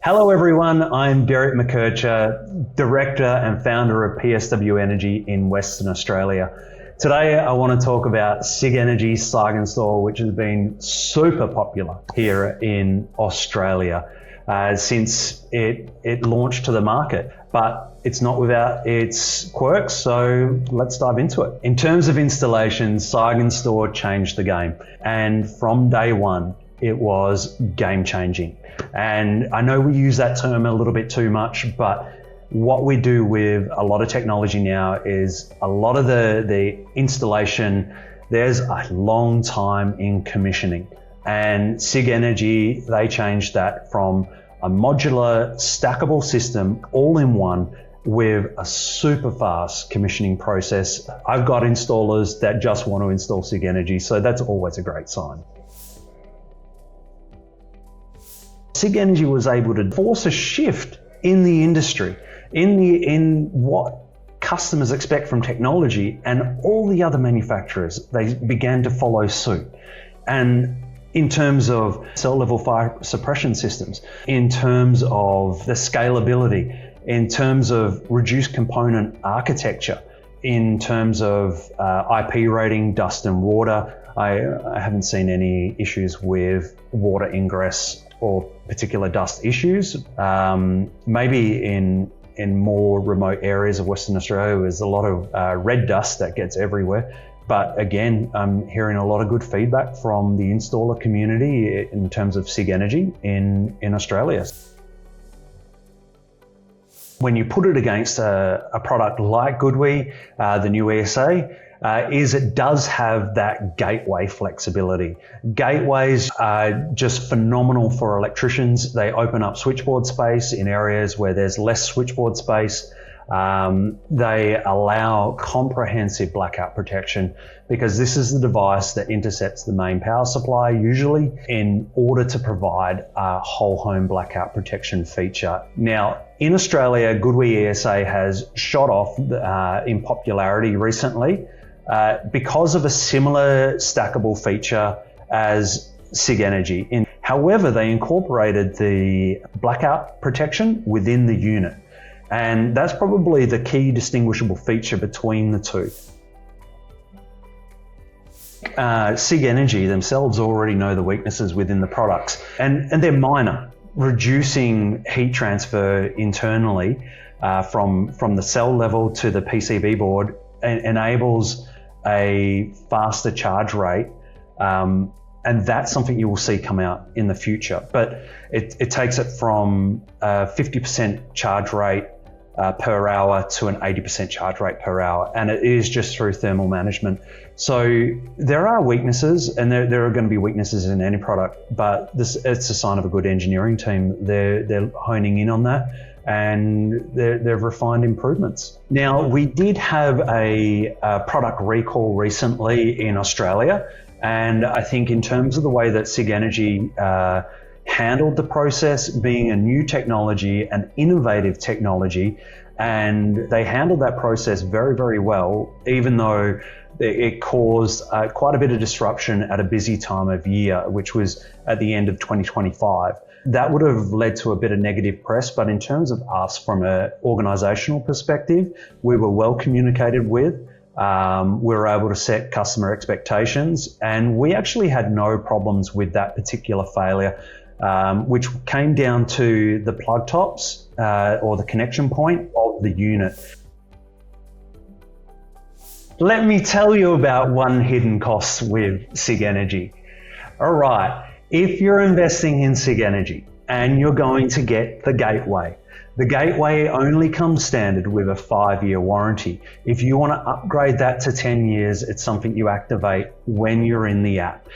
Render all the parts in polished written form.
Hello everyone, I'm Derek McKercher, Director and Founder of PSW Energy in Western Australia. Today I want to talk about Sigenergy SigenStor, which has been super popular here in Australia since it launched to the market. But it's not without its quirks, so let's dive into it. In terms of installation, SigenStor changed the game, and from day one, it was game changing. And I know we use that term a little bit too much, but what we do with a lot of technology now is a lot of the installation, there's a long time in commissioning. And Sigenergy, they changed that from a modular stackable system all in one with a super fast commissioning process. I've got installers that just want to install Sigenergy, so that's always a great sign. Sigenergy was able to force a shift in the industry, in what customers expect from technology, and all the other manufacturers, they began to follow suit. And in terms of cell level fire suppression systems, in terms of the scalability, in terms of reduced component architecture, in terms of IP rating, dust and water, I haven't seen any issues with water ingress or particular dust issues. Maybe in more remote areas of Western Australia, there's a lot of red dust that gets everywhere. But again, I'm hearing a lot of good feedback from the installer community in terms of Sigenergy in Australia. When you put it against a product like GoodWe, the new ESA, is it does have that gateway flexibility. Gateways are just phenomenal for electricians. They open up switchboard space in areas where there's less switchboard space. They allow comprehensive blackout protection because this is the device that intercepts the main power supply usually in order to provide a whole home blackout protection feature. Now, in Australia, GoodWe ESA has shot off in popularity recently because of a similar stackable feature as Sigenergy. However, they incorporated the blackout protection within the unit. And that's probably the key distinguishable feature between the two. Sigenergy themselves already know the weaknesses within the products, and they're minor. Reducing heat transfer internally from the cell level to the PCB board enables a faster charge rate, and that's something you will see come out in the future. But it takes it from a 50% charge rate per hour to an 80% charge rate per hour, and it is just through thermal management. So there are weaknesses, and there are going to be weaknesses in any product, but it's a sign of a good engineering team. They're honing in on that, and they've refined improvements. Now, we did have a product recall recently in Australia, and I think in terms of the way that Sigenergy handled the process, being a new technology, an innovative technology, and they handled that process very, very well, even though it caused quite a bit of disruption at a busy time of year, which was at the end of 2025. That would have led to a bit of negative press, but in terms of us from an organizational perspective, we were well communicated with. We were able to set customer expectations, and we actually had no problems with that particular failure, which came down to the plug tops or the connection point of the unit. Let me tell you about one hidden cost with Sigenergy. All right, if you're investing in Sigenergy and you're going to get the gateway only comes standard with a 5-year warranty. If you want to upgrade that to 10 years, it's something you activate when you're in the app.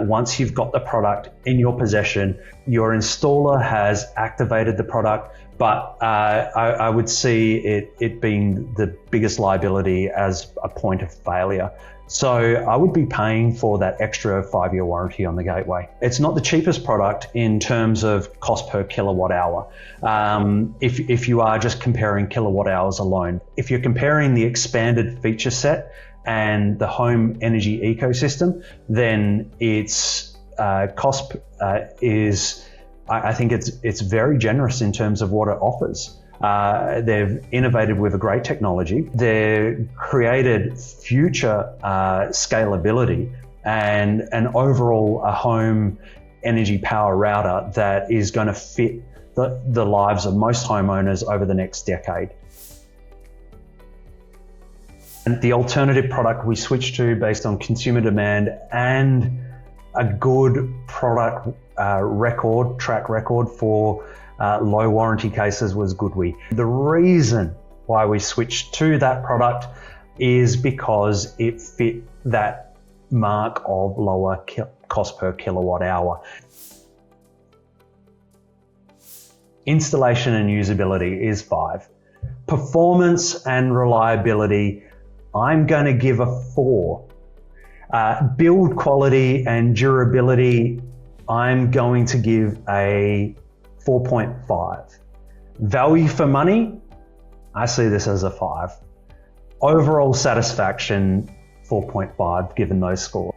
Once you've got the product in your possession, your installer has activated the product, but I would see it being the biggest liability as a point of failure. So I would be paying for that extra 5-year warranty on the gateway. It's not the cheapest product in terms of cost per kilowatt hour. If you are just comparing kilowatt hours alone. If you're comparing the expanded feature set and the home energy ecosystem, then its cost is I think it's very generous in terms of what it offers. They've innovated with a great technology. They've created future scalability and overall a home energy power router that is going to fit the lives of most homeowners over the next decade. And the alternative product we switched to based on consumer demand and a good product track record for low warranty cases was GoodWe. The reason why we switched to that product is because it fit that mark of lower cost per kilowatt hour. Installation and usability is 5. Performance and reliability, I'm going to give a 4. Build quality and durability, I'm going to give a 4.5. Value for money, I see this as a 5. Overall satisfaction, 4.5 given those scores.